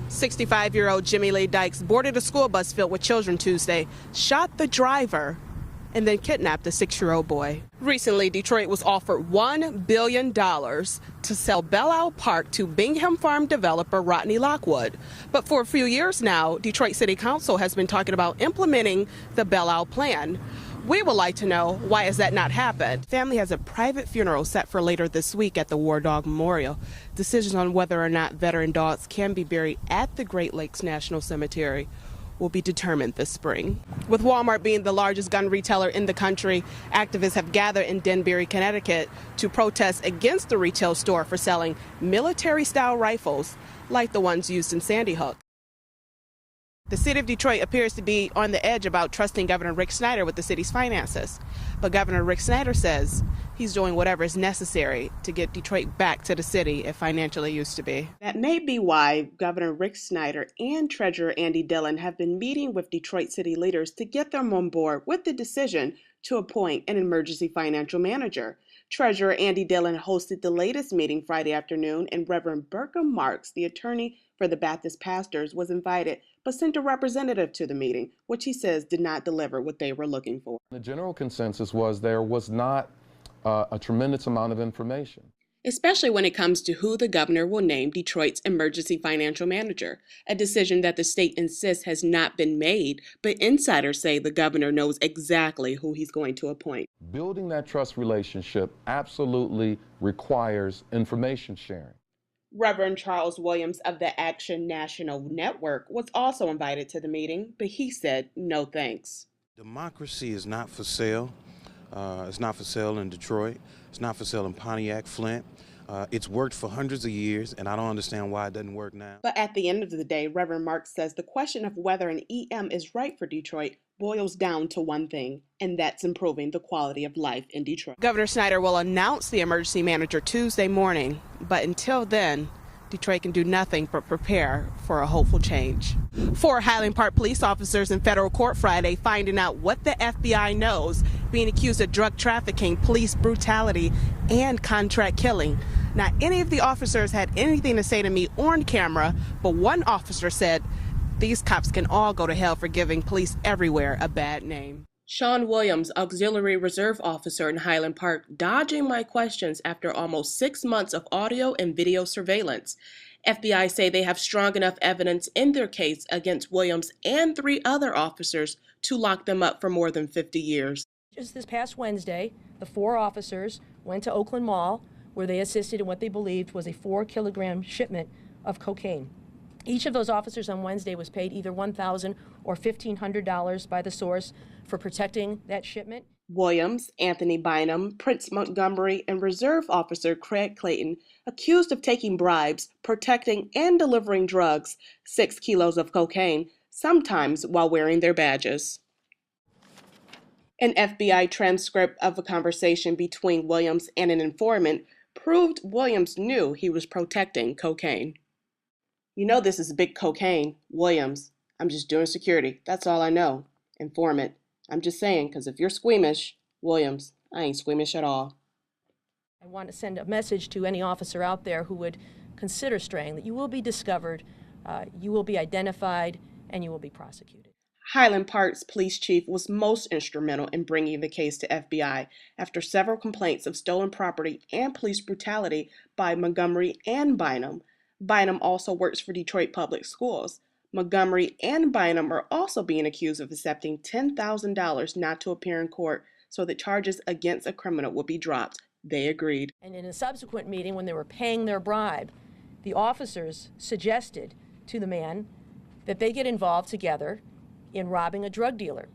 65-year-old Jimmy Lee Dykes boarded a school bus filled with children Tuesday, shot the driver, and then kidnapped a 6-year-old boy. Recently, Detroit was offered $1 billion to sell Belle Isle Park to Bingham Farm developer Rodney Lockwood. But for a few years now, Detroit City Council has been talking about implementing the Belle Isle plan. We would like to know, why has that not happened? Family has a private funeral set for later this week at the War Dog Memorial. Decisions on whether or not veteran dogs can be buried at the Great Lakes National Cemetery will be determined this spring. With Walmart being the largest gun retailer in the country, activists have gathered in Danbury, Connecticut to protest against the retail store for selling military-style rifles like the ones used in Sandy Hook. The city of Detroit appears to be on the edge about trusting Governor Rick Snyder with the city's finances. But Governor Rick Snyder says he's doing whatever is necessary to get Detroit back to the city it financially used to be. That may be why Governor Rick Snyder and Treasurer Andy Dillon have been meeting with Detroit city leaders to get them on board with the decision to appoint an emergency financial manager. Treasurer Andy Dillon hosted the latest meeting Friday afternoon, and Reverend Burkham Marks, the attorney for the Baptist pastors, was invited but sent a representative to the meeting, which he says did not deliver what they were looking for. The general consensus was there was not a tremendous amount of information, especially when it comes to who the governor will name Detroit's emergency financial manager, a decision that the state insists has not been made, but insiders say the governor knows exactly who he's going to appoint. Building that trust relationship absolutely requires information sharing. Reverend Charles Williams of the Action National Network was also invited to the meeting, but he said no thanks. Democracy is not for sale. It's not for sale in Detroit. It's not for sale in Pontiac, Flint. It's worked for hundreds of years, and I don't understand why it doesn't work now. But at the end of the day, Reverend Marks says the question of whether an EM is right for Detroit boils down to one thing, and that's improving the quality of life in Detroit. Governor Snyder will announce the emergency manager Tuesday morning, but until then, Detroit can do nothing but prepare for a hopeful change. 4 Highland Park police officers in federal court Friday finding out what the FBI knows, being accused of drug trafficking, police brutality, and contract killing. Not any of the officers had anything to say to me on camera, but one officer said, "These cops can all go to hell for giving police everywhere a bad name." Sean Williams, auxiliary reserve officer in Highland Park, dodging my questions after almost 6 months of audio and video surveillance. FBI say they have strong enough evidence in their case against Williams and 3 other officers to lock them up for more than 50 years. Just this past Wednesday, the 4 officers went to Oakland Mall, where they assisted in what they believed was a 4-kilogram shipment of cocaine. Each of those officers on Wednesday was paid either $1,000 or $1,500 by the source for protecting that shipment. Williams, Anthony Bynum, Prince Montgomery, and Reserve Officer Craig Clayton, accused of taking bribes, protecting, and delivering drugs, 6 kilos of cocaine, sometimes while wearing their badges. An FBI transcript of a conversation between Williams and an informant proved Williams knew he was protecting cocaine. "You know this is big cocaine." Williams, "I'm just doing security. That's all I know." Informant, "I'm just saying, because if you're squeamish." Williams, "I ain't squeamish at all." I want to send a message to any officer out there who would consider straying that you will be discovered, you will be identified, and you will be prosecuted. Highland Park's police chief was most instrumental in bringing the case to FBI after several complaints of stolen property and police brutality by Montgomery and Bynum. Bynum also works for Detroit Public Schools. Montgomery and Bynum are also being accused of accepting $10,000 not to appear in court so that charges against a criminal would be dropped. They agreed. And in a subsequent meeting, when they were paying their bribe, the officers suggested to the man that they get involved together in robbing a drug dealer.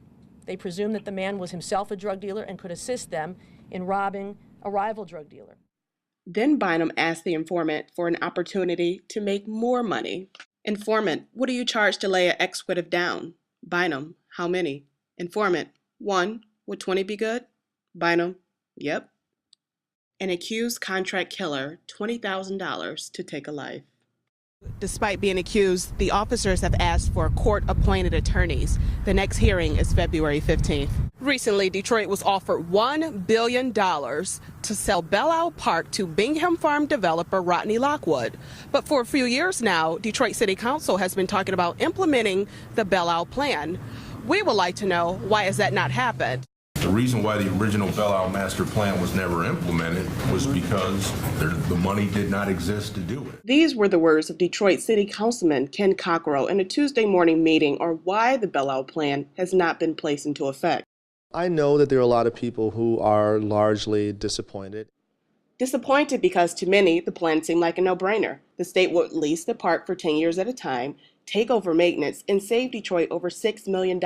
They presumed that the man was himself a drug dealer and could assist them in robbing a rival drug dealer. Then Bynum asked the informant for an opportunity to make more money. Informant, "What do you charge to lay an expletive down?" Bynum, "How many?" Informant, "1. Would 20 be good?" Bynum, "Yep." An accused contract killer, $20,000 to take a life. Despite being accused, the officers have asked for court-appointed attorneys. The next hearing is February 15th. Recently, Detroit was offered $1 billion to sell Belle Isle Park to Bingham Farm developer Rodney Lockwood. But for a few years now, Detroit City Council has been talking about implementing the Belle Isle plan. We would like to know, why has that not happened? The reason why the original Belle Isle master plan was never implemented was because the money did not exist to do it. These were the words of Detroit City Councilman Ken Cockrell in a Tuesday morning meeting on why the Belle Isle plan has not been placed into effect. I know that there are a lot of people who are largely disappointed. Disappointed because to many, the plan seemed like a no-brainer. The state would lease the park for 10 years at a time, take over maintenance, and save Detroit over $6 million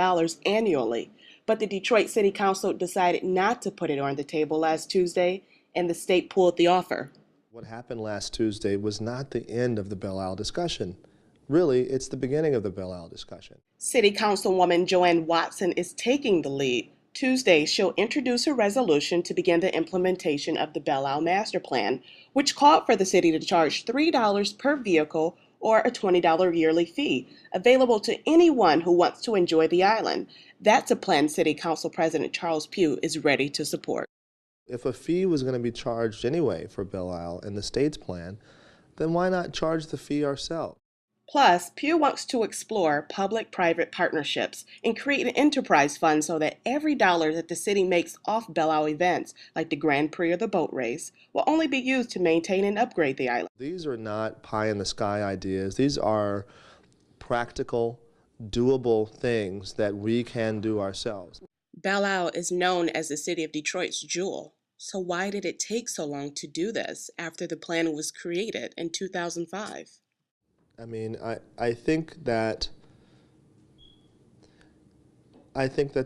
annually. But the Detroit City Council decided not to put it on the table last Tuesday, and the state pulled the offer. What happened last Tuesday was not the end of the Belle Isle discussion. Really, it's the beginning of the Belle Isle discussion. City Councilwoman Joanne Watson is taking the lead. Tuesday, she'll introduce a resolution to begin the implementation of the Belle Isle Master Plan, which called for the city to charge $3 per vehicle or a $20 yearly fee, available to anyone who wants to enjoy the island. That's a plan City Council President Charles Pugh is ready to support. If a fee was going to be charged anyway for Belle Isle in the state's plan, then why not charge the fee ourselves? Plus, Pugh wants to explore public-private partnerships and create an enterprise fund so that every dollar that the city makes off Belle Isle events, like the Grand Prix or the boat race, will only be used to maintain and upgrade the island. These are not pie-in-the-sky ideas. These are practical, doable things that we can do ourselves. Belle Isle is known as the city of Detroit's jewel. So why did it take so long to do this after the plan was created in 2005? I mean, I think that's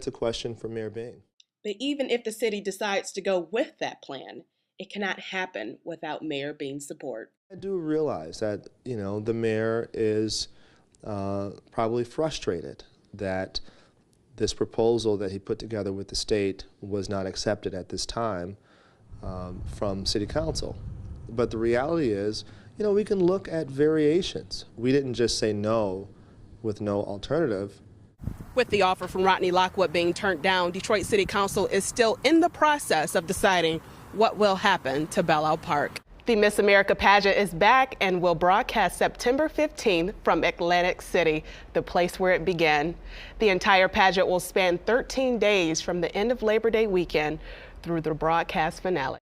a question for Mayor Bain. But even if the city decides to go with that plan, it cannot happen without Mayor Bain's support. I do realize that, the mayor is probably frustrated that this proposal that he put together with the state was not accepted at this time from City Council. But the reality is, we can look at variations. We didn't just say no with no alternative. With the offer from Rodney Lockwood being turned down, Detroit City Council is still in the process of deciding what will happen to Belle Isle Park. The Miss America pageant is back and will broadcast September 15th from Atlantic City, the place where it began. The entire pageant will span 13 days from the end of Labor Day weekend through the broadcast finale.